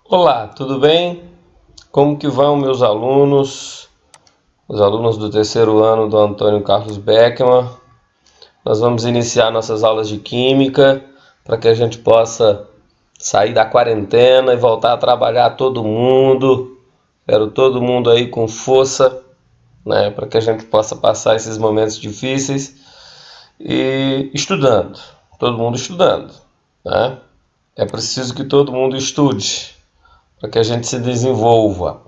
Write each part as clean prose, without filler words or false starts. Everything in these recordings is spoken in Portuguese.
Olá, tudo bem? Como que vão meus alunos? Os alunos do terceiro ano do Antônio Carlos Beckman. Nós vamos iniciar nossas aulas de Química para que a gente possa sair da quarentena e voltar a trabalhar todo mundo. Quero todo mundo aí com força, né, para que a gente possa passar esses momentos difíceis e estudando. Todo mundo estudando, né? É preciso que todo mundo estude para que a gente se desenvolva.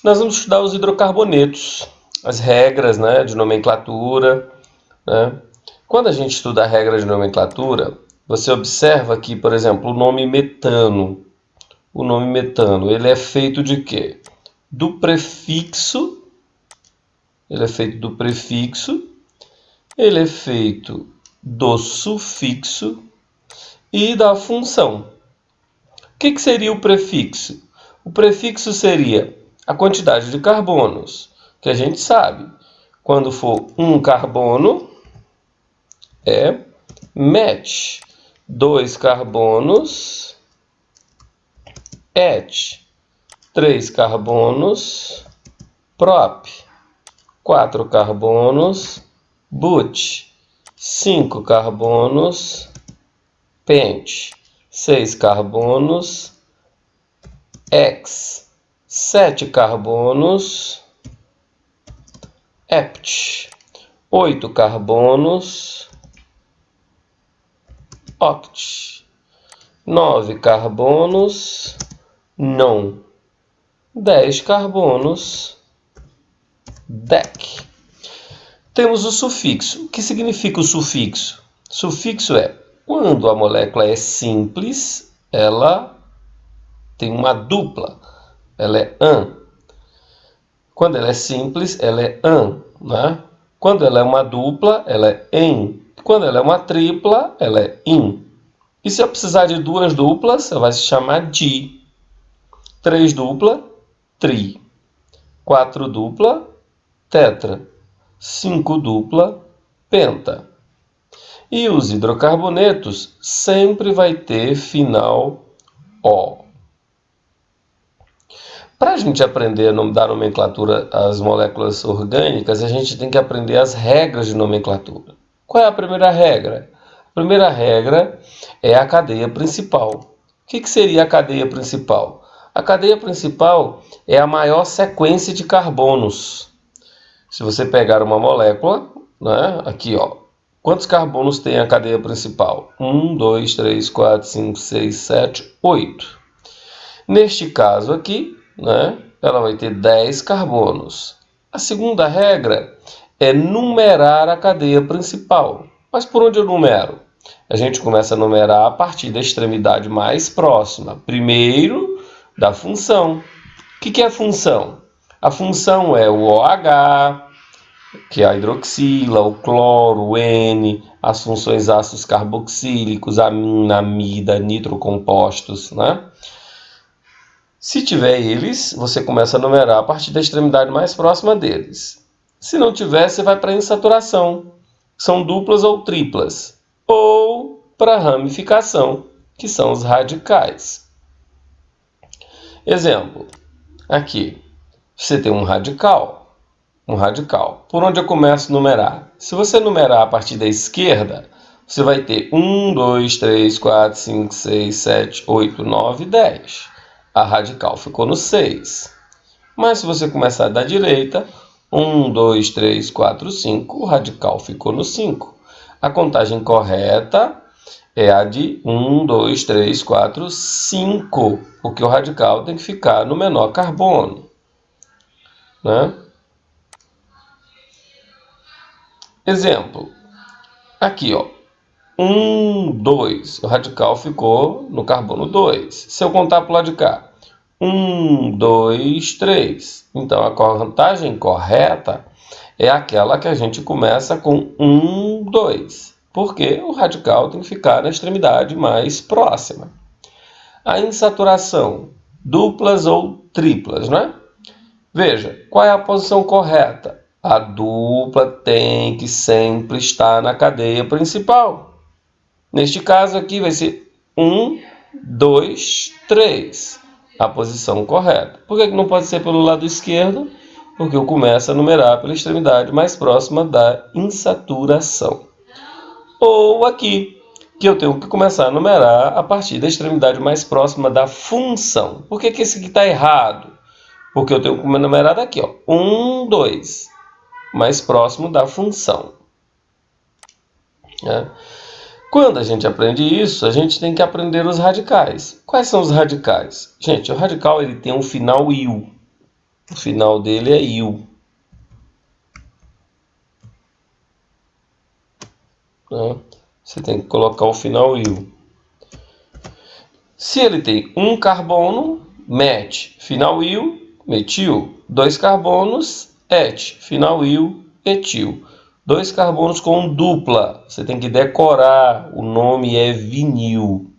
Nós vamos estudar os hidrocarbonetos, as regras, né, de nomenclatura, né? Quando a gente estuda a regra de nomenclatura, você observa que, por exemplo, o nome metano. O nome metano, ele é feito de quê? Do prefixo, ele é feito do prefixo, ele é feito do sufixo e da função. O que seria o prefixo? O prefixo seria a quantidade de carbonos, que a gente sabe. Quando for um carbono, é met. 2 carbonos, et. 3 carbonos, prop. 4 carbonos, but. 5 carbonos, pent. 6 carbonos, hex. 7 carbonos, hept. 8 carbonos, oct. 9 carbonos, non. 10 carbonos, dec. Temos o sufixo. O que significa o sufixo? Sufixo é quando a molécula é simples, ela tem uma dupla. Ela é an. Quando ela é simples, ela é an, né? Quando ela é uma dupla, ela é en. Quando ela é uma tripla, ela é in. E se eu precisar de 2 duplas, ela vai se chamar di. 3 dupla, tri. 4 dupla, tetra. 5 dupla, penta. E os hidrocarbonetos sempre vai ter final O. Para a gente aprender a dar nomenclatura às moléculas orgânicas, a gente tem que aprender as regras de nomenclatura. Qual é a primeira regra? A primeira regra é a cadeia principal. O que seria a cadeia principal? A cadeia principal é a maior sequência de carbonos. Se você pegar uma molécula, né, aqui, ó, quantos carbonos tem a cadeia principal? 1, 2, 3, 4, 5, 6, 7, 8. Neste caso aqui, né, ela vai ter 10 carbonos. A segunda regra é numerar a cadeia principal. Mas por onde eu numero? A gente começa a numerar a partir da extremidade mais próxima. Primeiro, da função. O que é a função? A função é o OH, que é a hidroxila, o cloro, o N, as funções ácidos carboxílicos, amina, amida, nitrocompostos, né? Se tiver eles, você começa a numerar a partir da extremidade mais próxima deles. Se não tiver, você vai para a insaturação. São duplas ou triplas. Ou para a ramificação, que são os radicais. Exemplo. Aqui, você tem um radical. Por onde eu começo a numerar? Se você numerar a partir da esquerda, você vai ter 1, 2, 3, 4, 5, 6, 7, 8, 9, 10. A radical ficou no 6. Mas se você começar da direita, 1, 2, 3, 4, 5, o radical ficou no 5. A contagem correta é a de 1, 2, 3, 4, 5, porque o radical tem que ficar no menor carbono, né? Exemplo. Aqui, ó. 1, 2. O radical ficou no carbono 2. Se eu contar para o lado de cá. 1, 2, 3. Então, a contagem correta é aquela que a gente começa com 1, 2. Porque o radical tem que ficar na extremidade mais próxima. A insaturação, duplas ou triplas, né? Veja, qual é a posição correta? A dupla tem que sempre estar na cadeia principal. Neste caso aqui vai ser 1, 2, 3. a posição correta. Por que não pode ser pelo lado esquerdo? Porque eu começo a numerar pela extremidade mais próxima da insaturação. Ou aqui, que eu tenho que começar a numerar a partir da extremidade mais próxima da função. Por que esse aqui está errado? Porque eu tenho que numerar daqui, ó, 1, 2, mais próximo da função. Né? Quando a gente aprende isso, a gente tem que aprender os radicais. Quais são os radicais? Gente, o radical ele tem um final iu. O final dele é iu. Né? Você tem que colocar o final iu. Se ele tem um carbono, met, final iu, metil. 2 carbonos, et, final iu, etil. 2 carbonos com dupla, você tem que decorar, o nome é vinil.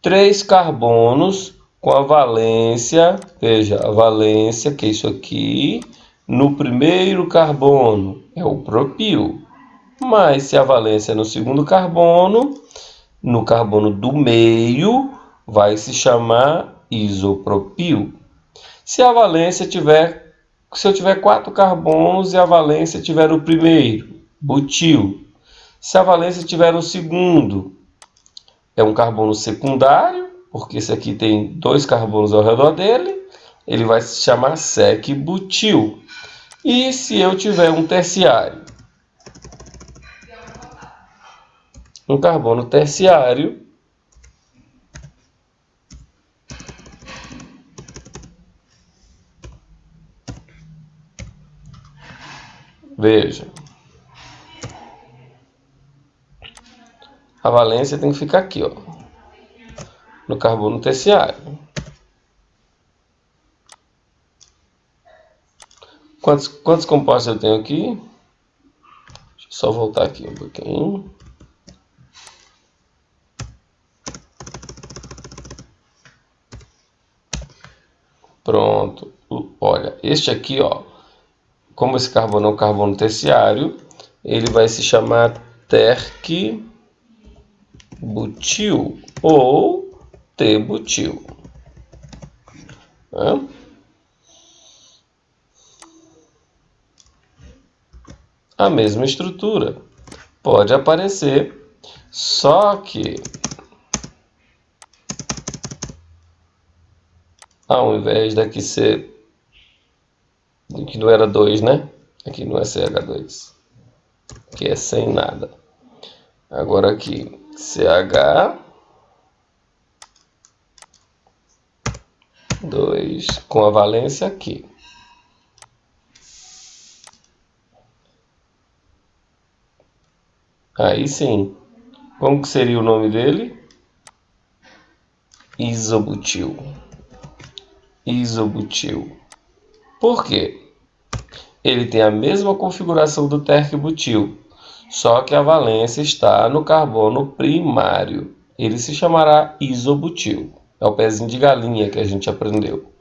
3 carbonos com a valência, veja, a valência, que é isso aqui, no primeiro carbono, é o propil. Mas se a valência é no segundo carbono, no carbono do meio, vai se chamar isopropil. Se a valência tiver, se eu tiver 4 carbonos e a valência tiver o primeiro, butil. Se a valência tiver o segundo, é um carbono secundário, porque esse aqui tem 2 carbonos ao redor dele, ele vai se chamar sec-butil. E se eu tiver um terciário, um carbono terciário, veja, a valência tem que ficar aqui, ó, no carbono terciário. Quantos compostos eu tenho aqui? Deixa eu só voltar aqui um pouquinho. Pronto. Olha, este aqui, ó, como esse carbono é um carbono terciário, ele vai se chamar terc-butil ou T-butil. Né? A mesma estrutura pode aparecer, só que ao invés daqui ser, que não era 2, né? Aqui não é CH2, que é sem nada. Agora aqui, CH2 com a valência aqui. Aí sim, como que seria o nome dele? Isobutil. Isobutil. Por quê? Ele tem a mesma configuração do terc-butil, só que a valência está no carbono primário. Ele se chamará isobutil. É o pezinho de galinha que a gente aprendeu.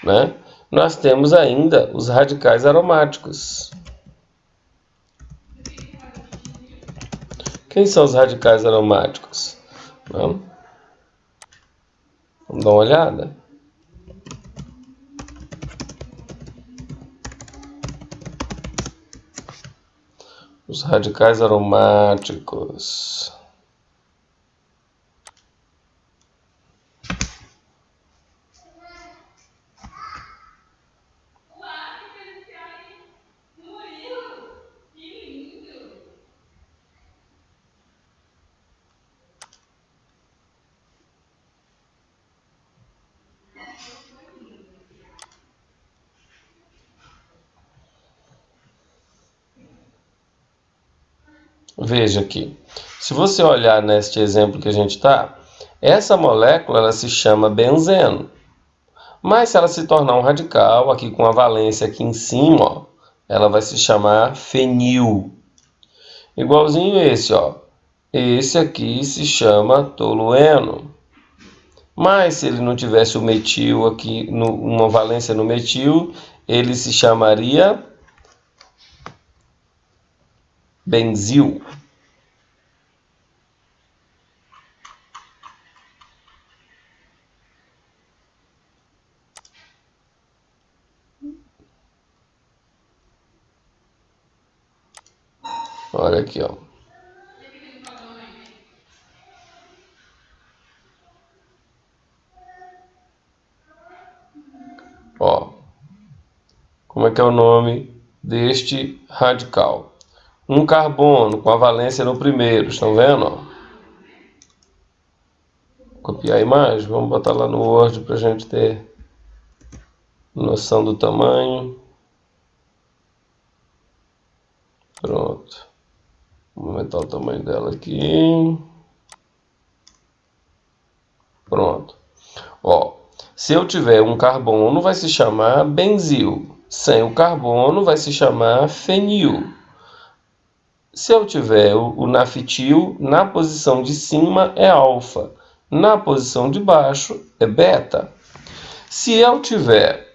Né? Nós temos ainda os radicais aromáticos. Quem são os radicais aromáticos? Vamos dar uma olhada? Os radicais aromáticos. Veja aqui. Se você olhar neste exemplo que a gente está, essa molécula ela se chama benzeno. Mas se ela se tornar um radical, aqui com a valência aqui em cima, ó, ela vai se chamar fenil. Igualzinho esse, ó. Esse aqui se chama tolueno. Mas se ele não tivesse o metil aqui, uma valência no metil, ele se chamaria benzil. Olha aqui, ó. Ó, como é que é o nome deste radical? Um carbono com a valência no primeiro, estão vendo? Ó? Copiar a imagem, vamos botar lá no Word para a gente ter noção do tamanho. Pronto. Vou aumentar o tamanho dela aqui. Pronto. Ó, se eu tiver um carbono, vai se chamar benzil. Sem o carbono, vai se chamar fenil. Se eu tiver o naftil, na posição de cima é alfa. Na posição de baixo é beta. Se eu tiver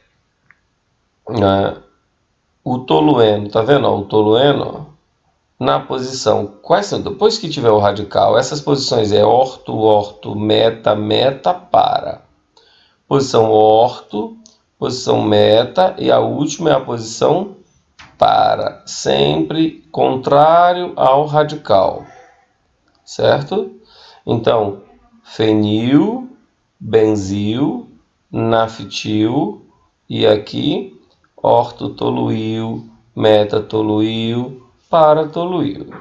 o tolueno, tá vendo? Ó, o tolueno, ó, na posição, quais são? Depois que tiver o radical, essas posições é orto, orto, meta, meta, para. Posição orto, posição meta e a última é a posição para, sempre contrário ao radical, certo? Então, fenil, benzil, naftil e aqui ortotoluil, metatoluil, paratoluil.